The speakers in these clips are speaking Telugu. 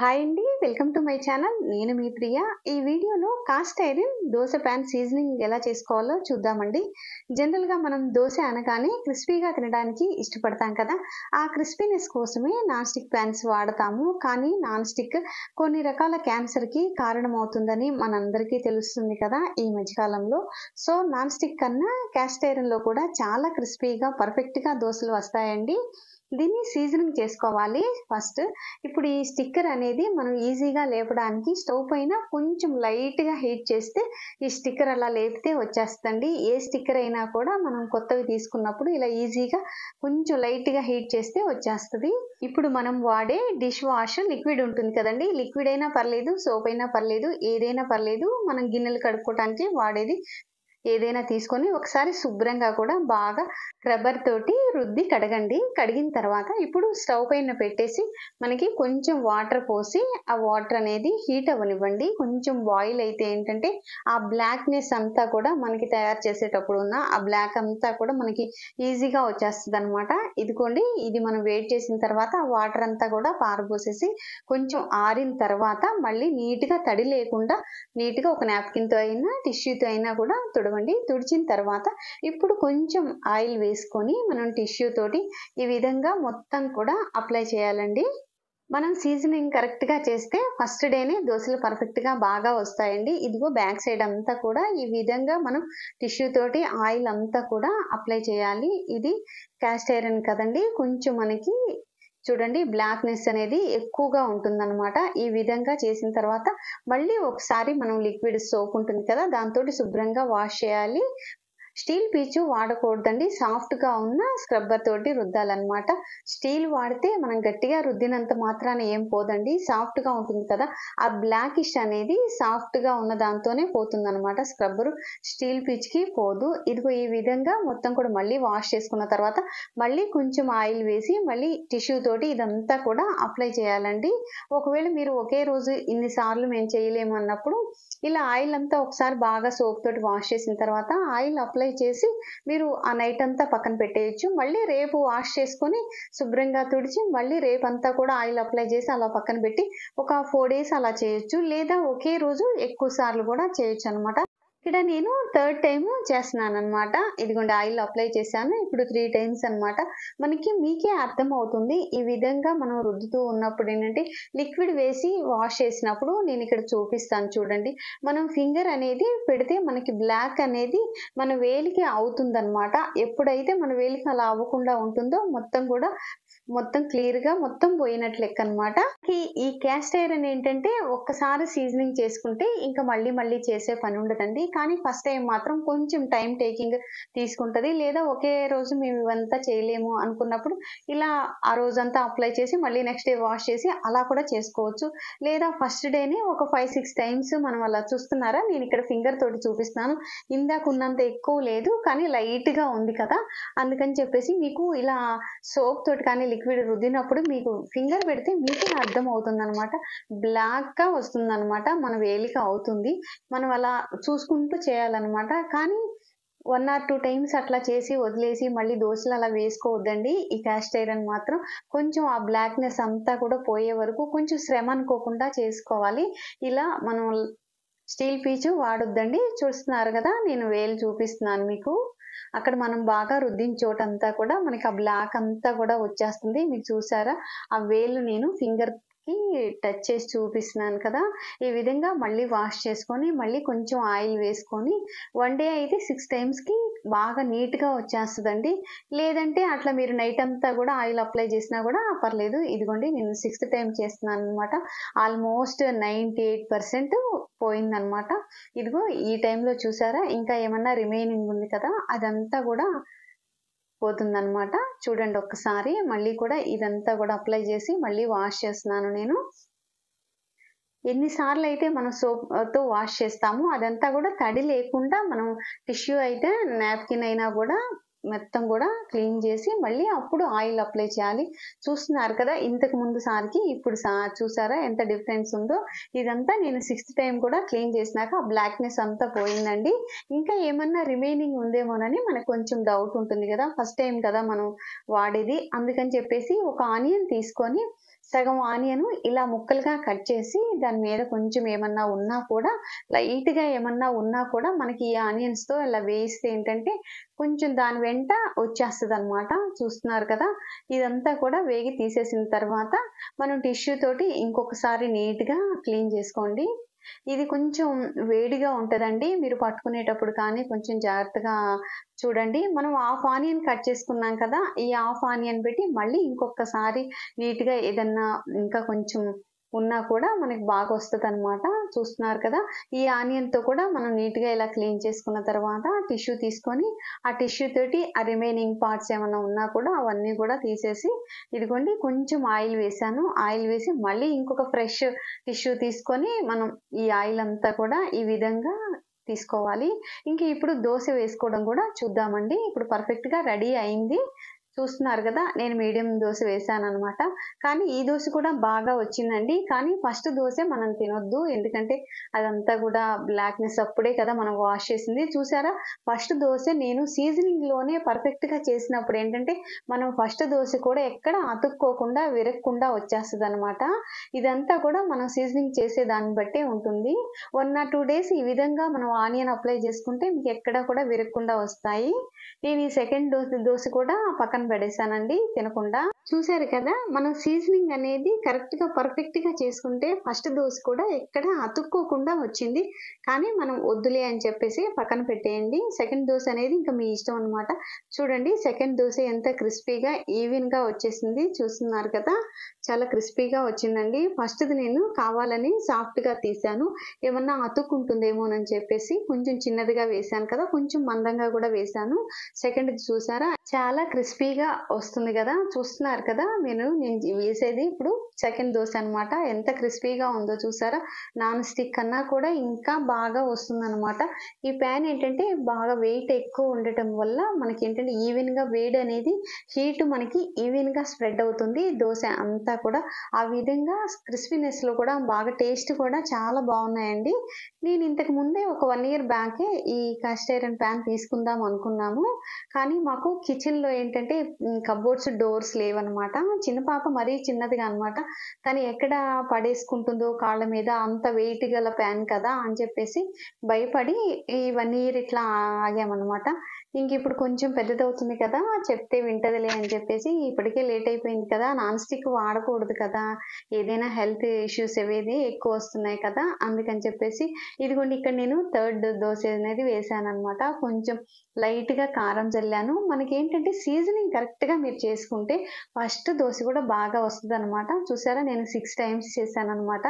హాయ్ అండి, వెల్కమ్ టు మై ఛానల్. నేను మీ ప్రియ. ఈ వీడియోలో cast iron dosa pan seasoning ఎలా చేసుకోవాలో చూద్దామండి. జనరల్గా మనం దోశ అనగానే క్రిస్పీగా తినడానికి ఇష్టపడతాం కదా. ఆ క్రిస్పీనెస్ కోసమే నాన్ స్టిక్ ప్యాన్స్ వాడతాము. కానీ నాన్ స్టిక్ కొన్ని రకాల క్యాన్సర్కి కారణమవుతుందని మనందరికీ తెలుస్తుంది కదా ఈ మధ్యకాలంలో. సో నాన్ స్టిక్ కన్నా కాస్ట్ ఐరన్లో కూడా చాలా క్రిస్పీగా పర్ఫెక్ట్గా దోశలు వస్తాయండి. దీన్ని సీజనింగ్ చేసుకోవాలి. ఫస్ట్ ఇప్పుడు ఈ స్టిక్కర్ అనేది మనం ఈజీగా లేపడానికి స్టవ్ పైన కొంచెం లైట్గా హీట్ చేస్తే ఈ స్టిక్కర్ అలా లేపితే వచ్చేస్తుందండి. ఏ స్టిక్కర్ అయినా కూడా మనం కొత్తవి తీసుకున్నప్పుడు ఇలా ఈజీగా కొంచెం లైట్గా హీట్ చేస్తే వచ్చేస్తుంది. ఇప్పుడు మనం వాడే డిష్ వాష్ లిక్విడ్ ఉంటుంది కదండి, లిక్విడ్ అయినా పర్లేదు, సోప్ అయినా పర్లేదు, ఏదైనా పర్లేదు. మనం గిన్నెలు కడుక్కోవడానికి వాడేది ఏదైనా తీసుకొని ఒకసారి శుభ్రంగా కూడా బాగా రబ్బర్ తోటి రుద్ది కడగండి. కడిగిన తర్వాత ఇప్పుడు స్టవ్ పైన పెట్టేసి మనకి కొంచెం వాటర్ పోసి ఆ వాటర్ అనేది హీట్ అవ్వనివ్వండి. కొంచెం బాయిల్ అయితే ఏంటంటే ఆ బ్లాక్నెస్ అంతా కూడా మనకి తయారు చేసేటప్పుడు ఉన్న ఆ బ్లాక్ అంతా కూడా మనకి ఈజీగా వచ్చేస్తుంది అనమాట. ఇదిగోండి, ఇది మనం వేడి చేసిన తర్వాత ఆ వాటర్ అంతా కూడా పారబోసేసి కొంచెం ఆరిన తర్వాత మళ్ళీ నీట్గా తడి లేకుండా నీట్గా ఒక నాప్కిన్తో అయినా టిష్యూతో అయినా కూడా తుడిచిన తర్వాత ఇప్పుడు కొంచెం ఆయిల్ వేసుకొని మనం టిష్యూ తోటి ఈ విధంగా మొత్తం కూడా అప్లై చేయాలండి. మనం సీజనింగ్ కరెక్ట్గా చేస్తే ఫస్ట్ డేనే దోశలు పర్ఫెక్ట్గా బాగా వస్తాయండి. ఇదిగో బ్యాక్ సైడ్ అంతా కూడా ఈ విధంగా మనం టిష్యూ తోటి ఆయిల్ అంతా కూడా అప్లై చేయాలి. ఇది కాస్ట్ ఐరన్ కదండి, కొంచెం మనకి చూడండి బ్లాక్నెస్ అనేది ఎక్కువగా ఉంటుందన్నమాట. ఈ విధంగా చేసిన తర్వాత మళ్ళీ ఒకసారి మనం లిక్విడ్ సోప్ ఉంటుంది కదా, దాంతో శుభ్రంగా వాష్ చేయాలి. స్టీల్ పీచు వాడకూడదండి, సాఫ్ట్గా ఉన్న స్క్రబ్బర్ తోటి రుద్దాలన్నమాట. స్టీల్ వాడితే మనం గట్టిగా రుద్దినంత మాత్రాన ఏం పోదండి, సాఫ్ట్గా ఉంటుంది కదా, ఆ బ్లాకిష్ అనేది సాఫ్ట్గా ఉన్న దాంతోనే పోతుందన్నమాట. స్క్రబ్బరు స్టీల్ పీచుకి పోదు. ఇదిగో ఈ విధంగా మొత్తం కూడా మళ్ళీ వాష్ చేసుకున్న తర్వాత మళ్ళీ కొంచెం ఆయిల్ వేసి మళ్ళీ టిష్యూ తోటి ఇదంతా కూడా అప్లై చేయాలండి. ఒకవేళ మీరు ఒకే రోజు ఇన్నిసార్లు మేము చేయలేము అన్నప్పుడు ఇలా ఆయిల్ అంతా ఒకసారి బాగా సోప్ తోటి వాష్ చేసిన తర్వాత ఆయిల్ అప్లై చేసి మీరు ఆ నైట్ అంతా పక్కన పెట్టేయచ్చు. మళ్ళీ రేపు వాష్ చేసుకొని శుభ్రంగా తుడిచి మళ్ళీ రేపు అంతా కూడా ఆయిల్ అప్లై చేసి అలా పక్కన పెట్టి ఒక 4 days అలా చేయొచ్చు. లేదా ఒకే రోజు ఎక్కువ సార్లు కూడా చేయొచ్చు అనమాట. ఇక్కడ నేను థర్డ్ టైం చేస్తున్నాను అనమాట. ఇదిగోండి ఆయిల్ అప్లై చేశాను, ఇప్పుడు 3 times అనమాట. మీకే అర్థం అవుతుంది. ఈ విధంగా మనం రుద్దుతూ ఉన్నప్పుడు ఏంటంటే లిక్విడ్ వేసి వాష్ చేసినప్పుడు నేను ఇక్కడ చూపిస్తాను చూడండి. మనం ఫింగర్ అనేది పెడితే మనకి బ్లాక్ అనేది మన వేలికి అవుతుందన్నమాట. ఎప్పుడైతే మన వేలికి అలా అవ్వకుండా ఉంటుందో మొత్తం క్లియర్గా మొత్తం పోయినట్లు లెక్క అనమాట. ఈ క్యాస్ట్ ఐరన్ ఏంటంటే ఒక్కసారి సీజనింగ్ చేసుకుంటే ఇంకా మళ్ళీ చేసే పని ఉండదండి. కానీ ఫస్ట్ టైం మాత్రం కొంచెం టైం టేకింగ్ తీసుకుంటుంది. లేదా ఒకే రోజు మేము ఇవంతా చేయలేము అనుకున్నప్పుడు ఇలా ఆ రోజంతా అప్లై చేసి మళ్ళీ నెక్స్ట్ డే వాష్ చేసి అలా కూడా చేసుకోవచ్చు. లేదా ఫస్ట్ డేనే ఒక 5-6 times మనం అలా చూస్తున్నారా, నేను ఇక్కడ ఫింగర్ తోటి చూపిస్తున్నాను. ఇందాక ఉన్నంత ఎక్కువ లేదు కానీ లైట్గా ఉంది కదా, అందుకని చెప్పేసి మీకు ఇలా సోప్ తోటి కానీ లిక్విడ్ రుద్దినప్పుడు మీకు ఫింగర్ పెడితే మీకే అర్థం అవుతుంది అనమాట. బ్లాక్గా వస్తుంది అనమాట, మన వేలిక అవుతుంది. మనం అలా చూసుకుంటూ చేయాలన్నమాట. కానీ 1 or 2 times అట్లా చేసి వదిలేసి మళ్ళీ దోశలు అలా వేసుకోవద్దండి. ఈ కాస్ట్ ఐరన్ మాత్రం కొంచెం ఆ బ్లాక్నెస్ అంతా కూడా పోయే వరకు కొంచెం శ్రమ అనుకోకుండా చేసుకోవాలి. ఇలా మనం స్టీల్ పీచు వాడొద్దండి. చూస్తున్నారు కదా, నేను వేలు చూపిస్తున్నాను మీకు. అక్కడ మనం బాగా రుద్దిన చోటంతా కూడా మనకి ఆ బ్లాక్ అంతా కూడా వచ్చేస్తుంది. మీకు చూసారా, ఆ వేలు నేను ఫింగర్ కి టచ్ చేసి చూపిస్తున్నాను కదా. ఈ విధంగా మళ్ళీ వాష్ చేసుకొని మళ్ళీ కొంచెం ఆయిల్ వేసుకొని 1 day అయితే 6 timesకి బాగా నీట్గా వచ్చేస్తుందండి. లేదంటే అట్లా మీరు నైట్ అంతా కూడా ఆయిల్ అప్లై చేసినా కూడా పర్లేదు. ఇదిగోండి నేను 6th time చేస్తున్నాను అనమాట. ఆల్మోస్ట్ 98% పోయిందనమాట. ఇదిగో ఈ టైంలో చూసారా, ఇంకా ఏమన్నా రిమైనింగ్ ఉంది కదా, అదంతా కూడా పోతుందన్నమాట. చూడండి ఒక్కసారి మళ్ళీ కూడా ఇదంతా కూడా అప్లై చేసి మళ్ళీ వాష్ చేస్తున్నాను నేను. ఎన్నిసార్లు అయితే మనం సోప్తో వాష్ చేస్తామో అదంతా కూడా తడి లేకుండా మనం టిష్యూ అయితే నాప్కిన్ అయినా కూడా మొత్తం కూడా క్లీన్ చేసి మళ్ళీ అప్పుడు ఆయిల్ అప్లై చేయాలి. చూస్తున్నారు కదా, ఇంతకు ముందు సారికి ఇప్పుడు చూసారా ఎంత డిఫరెన్స్ ఉందో. ఇదంతా నేను 6th time కూడా క్లీన్ చేసినాక ఆ బ్లాక్నెస్ అంతా పోయిందండి. ఇంకా ఏమన్నా రిమైనింగ్ ఉందేమోనని మనకు కొంచెం డౌట్ ఉంటుంది కదా, ఫస్ట్ టైం కదా మనం వాడేది. అందుకని చెప్పేసి ఒక ఆనియన్ తీసుకొని సగం ఆనియన్ ఇలా ముక్కలుగా కట్ చేసి దాని మీద కొంచెం ఏమన్నా ఉన్నా కూడా లైట్‌గా ఏమన్నా ఉన్నా కూడా మనకి ఈ ఆనియన్స్‌తో ఇలా వేయిస్తే ఏంటంటే కొంచెం దాని వెంట వచ్చేస్తదనమాట. చూస్తున్నారు కదా! ఇదంతా కూడా వేగి తీసేసిన తర్వాత మనం టిష్యూ తోటి ఇంకొకసారి నీట్‌గా క్లీన్ చేసుకోండి. ఇది కొంచెం వేడిగా ఉంటదండి. మీరు పట్టుకునేటప్పుడు కానీ కొంచెం జాగ్రత్తగా చూడండి. మనం హాఫ్ ఆనియన్ కట్ చేసుకున్నాం కదా! ఈ హాఫ్ ఆనియన్ పెట్టి మళ్ళీ ఇంకొకసారి నీట్‌గా ఏదన్నా ఇంకా కొంచెం ఉన్నా కూడా మనకి బాగా వస్తదనమాట. చూస్తున్నారు కదా! ఈ ఆనియన్‌తో కూడా మనం నీట్‌గా ఇలా క్లీన్ చేసుకున్న తర్వాత టిష్యూ తీసుకొని, ఆ టిష్యూ తోటి ఆ రిమైనింగ్ పార్ట్స్ ఏమన్నా ఉన్నా కూడా అవన్నీ కూడా తీసేసి, ఇదిగోండి కొంచెం ఆయిల్ వేశాను. ఆయిల్ వేసి మళ్ళీ ఇంకొక ఫ్రెష్ టిష్యూ తీసుకొని మనం ఈ ఆయిల్ అంతా కూడా ఈ విధంగా తీసుకోవాలి. ఇంక ఇప్పుడు దోస వేసుకోవడం కూడా చూద్దామండి. ఇప్పుడు పర్ఫెక్ట్‌గా రెడీ అయింది. చూస్తున్నారు కదా! నేను మీడియం దోస వేశాననమాట. కానీ ఈ దోస కూడా బాగా వచ్చిందండి. కానీ ఫస్ట్ దోసే మనం తినొద్దు. ఎందుకంటే అదంతా కూడా బ్లాక్‌నెస్ అప్పుడే కదా మనం వాష్ చేసింది. చూసారా? ఫస్ట్ దోస నేను సీజనింగ్‌లోనే పర్ఫెక్ట్‌గా చేసినప్పుడు ఏంటంటే, మనం ఫస్ట్ దోస కూడా ఎక్కడ అతుక్కోకుండా, విరగకుండా వచ్చేస్తదనమాట. ఇదంతా కూడా మనం సీజనింగ్ చేసే దాన్ని బట్టే ఉంటుంది. 1 ఆర్ 2 డేస్ ఈ విధంగా మనం ఆనియన్ అప్లై చేసుకుంటే మీకు ఎక్కడ కూడా విరగకుండా వస్తాయి. నేను ఈ సెకండ్ దోస కూడా పక్కన పడేసానండి తినకుండా. చూసారు కదా! మనం సీజనింగ్ అనేది పర్ఫెక్ట్‌గా చేసుకుంటే ఫస్ట్ దోస కూడా ఎక్కడ అతుక్కోకుండా వచ్చింది. కానీ మనం వద్దులే అని చెప్పేసి పక్కన పెట్టేయండి. సెకండ్ దోస అనేది ఇంకా మీ ఇష్టం అన్నమాట. చూడండి సెకండ్ దోస ఎంత క్రిస్పీగా, ఈవెన్‌గా వచ్చేసింది. చూస్తున్నారు కదా! చాలా క్రిస్పీగా వచ్చిందండి. ఫస్ట్‌ది నేను కావాలని సాఫ్ట్‌గా తీశాను. ఏమన్నా అతుక్కుంటుందేమోనని చెప్పేసి కొంచెం చిన్నదిగా వేశాను కదా! కొంచెం మందంగా కూడా వేశాను. సెకండ్‌ది చూసారా? చాలా క్రిస్పీగా వస్తుంది కదా! చూస్తున్నారు కదా! నేను వేసేది ఇప్పుడు సెకండ్ దోస అన్నమాట. ఎంత క్రిస్పీగా ఉందో చూసారా? నాన్ స్టిక్ కన్నా కూడా ఇంకా బాగా వస్తుందన్నమాట. ఈ పాన్ ఏంటంటే బాగా వెయిట్ ఎక్కువ ఉండటం వల్ల మనకేంటంటే ఈవెన్‌గా వేడి అనేది హీట్ మనకి ఈవెన్‌గా స్ప్రెడ్ అవుతుంది. దోస అంతా కూడా ఆ విధంగా క్రిస్పీనెస్‌లో కూడా బాగా టేస్ట్ కూడా చాలా బాగున్నాయండి. నేను ఇంతకు ముందే ఒక 1 ఇయర్ బ్యాకే ఈ కాస్ట్ ఐరన్ పాన్ తీసుకుందాం అనుకున్నాము. కానీ మాకు కిచెన్‌లో ఏంటంటే కబోర్డ్స్ డోర్స్ లేవన్నమాట. చిన్న పాప మరీ చిన్నదిగా అన్నమాట. తను ఎక్కడ పడేసుకుంటుందో కాళ్ళ మీద అంత వెయిట్ గల పాన్ కదా అని చెప్పేసి భయపడి ఈ 1 ఇయర్ ఇట్లా ఆగామన్నమాట. ఇంకిప్పుడు కొంచెం పెద్దదవుతుంది కదా! చెప్తే వింటదిలే అని చెప్పేసి ఇప్పటికే లేట్ అయిపోయింది కదా! నాన్ స్టిక్ వాడకూడదు కదా! ఏదైనా హెల్త్ ఇష్యూస్ అవేది ఎక్కువొస్తున్నాయి కదా! అందుకని చెప్పేసి ఇదిగోండి ఇక్కడ నేను థర్డ్ దోస అనేది వేశానన్నమాట. కొంచెం లైట్‌గా కారం జల్లాను. మనకేంటంటే సీజనింగ్ కరెక్ట్‌గా మీరు చేసుకుంటే ఫస్ట్ దోస కూడా బాగా వస్తదనమాట. చూసారా నేను 6 టైమ్స్ చేశాననమాట.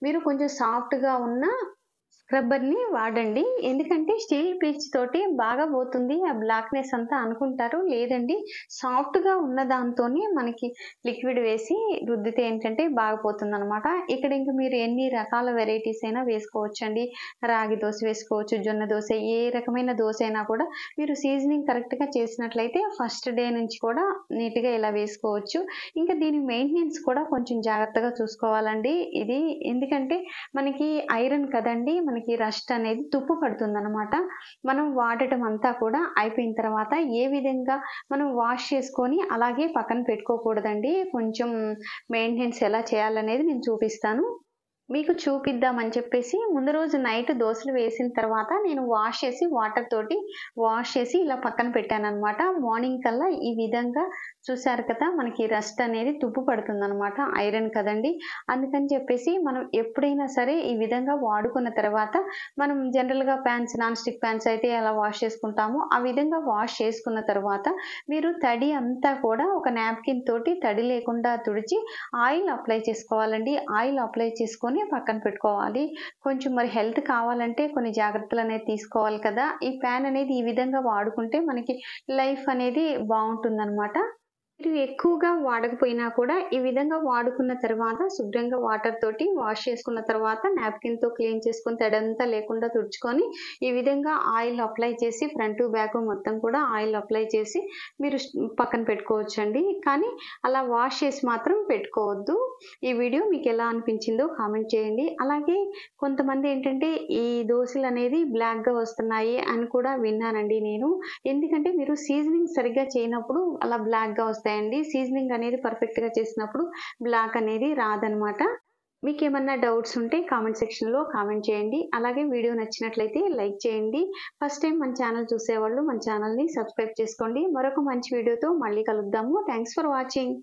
మీరు కొంచెం సాఫ్ట్‌గా ఉన్న స్క్రబ్బర్‌ని వాడండి. ఎందుకంటే స్టీల్ పీచ్ తోటి బాగా పోతుంది. ఆ బ్లాక్‌నెస్ అంతా అనుకుంటారు. లేదండి సాఫ్ట్‌గా ఉన్న దాంతోనే మనకి లిక్విడ్ వేసి రుద్దితే ఏంటంటే బాగా పోతుందనమాట. ఇక్కడ ఇంక మీరు ఎన్ని రకాల వెరైటీస్ అయినా వేసుకోవచ్చండి. రాగి దోస వేసుకోవచ్చు, జొన్న దోస ఏ రకమైన దోస అయినా కూడా మీరు సీజనింగ్ కరెక్ట్‌గా చేసినట్లయితే ఫస్ట్ డే నుంచి కూడా నీట్‌గా ఇలా వేసుకోవచ్చు. ఇంకా దీని మెయింటెనెన్స్ కూడా కొంచెం జాగ్రత్తగా చూసుకోవాలండి. ఇది ఎందుకంటే మనకి ఐరన్ కదండీ! మనకి రస్ట్ అనేది తుప్పు పడుతుందనమాట. మనం వాడటం అంతా కూడా అయిపోయిన తర్వాత ఏ విధంగా మనం వాష్ చేసుకొని అలాగే పక్కన పెట్టుకోకూడదండి. కొంచెం మెయింటెనెన్స్ ఎలా చేయాలనేది నేను చూపిస్తాను. మీకు చూపిద్దామని చెప్పేసి ముందు రోజు నైట్ దోసలు వేసిన తర్వాత నేను వాటర్ తోటి వాష్ చేసి ఇలా పక్కన పెట్టానన్నమాట. మార్నింగ్ కల్లా ఈ విధంగా చూసారు కదా! మనకి రస్ట్ అనేది తుప్పు పడుతుందన్నమాట. ఐరన్ కదండీ! అందుకని చెప్పేసి మనం ఎప్పుడైనా సరే ఈ విధంగా వాడుకున్న తర్వాత మనం జనరల్‌గా పాన్స్ నాన్ స్టిక్ పాన్స్ అయితే ఎలా వాష్ చేసుకుంటామో ఆ విధంగా వాష్ చేసుకున్న తర్వాత మీరు తడి అంతా కూడా ఒక నాప్కిన్ తోటి తడి లేకుండా తుడిచి ఆయిల్ అప్లై చేసుకోవాలండి. ఆయిల్ అప్లై చేసుకొని పక్కన పెట్టుకోవాలి. కొంచెం మరి హెల్త్ కావాలంటే కొన్ని జాగ్రత్తలనేవి తీసుకోవాలి కదా! ఈ పాన్ అనేది ఈ విధంగా వాడుకుంటే మనకి లైఫ్ అనేది బావుంటుందనమాట. మీరు ఎక్కువగా వాడకపోయినా కూడా ఈ విధంగా వాడుకున్న తర్వాత శుభ్రంగా వాటర్ తోటి వాష్ చేసుకున్న తర్వాత నాప్కిన్‌తో క్లీన్ చేసుకొని తడంతా లేకుండా తుడుచుకొని ఈ విధంగా ఆయిల్ అప్లై చేసి ఫ్రంట్, బ్యాక్ మొత్తం కూడా ఆయిల్ అప్లై చేసి మీరు పక్కన పెట్టుకోవచ్చండి. కానీ అలా వాష్ చేసి మాత్రం పెట్టుకోవద్దు. ఈ వీడియో మీకెలా అనిపించిందో కామెంట్ చేయండి. అలాగే కొంతమంది ఏంటంటే ఈ దోసలనేది బ్లాక్‌గా వస్తున్నాయి అని కూడా విన్నానండి నేను. ఎందుకంటే మీరు సీజనింగ్ సరిగ్గా చేయనప్పుడు అలా బ్లాక్‌గా వస్తాయి. వస్తాయండి. సీజనింగ్ అనేది పర్ఫెక్ట్‌గా చేసినప్పుడు బ్లాక్ అనేది రాదనమాట. మీకేమన్నా డౌట్స్ ఉంటే కామెంట్ సెక్షన్‌లో కామెంట్ చేయండి. అలాగే వీడియో నచ్చినట్లయితే లైక్ చేయండి. ఫస్ట్ టైం మన ఛానల్ చూసేవాళ్ళు మన ఛానల్‌ని సబ్స్క్రైబ్ చేసుకోండి. మరొక మంచి వీడియోతో మళ్ళీ కలుద్దాము. Thanks for watching.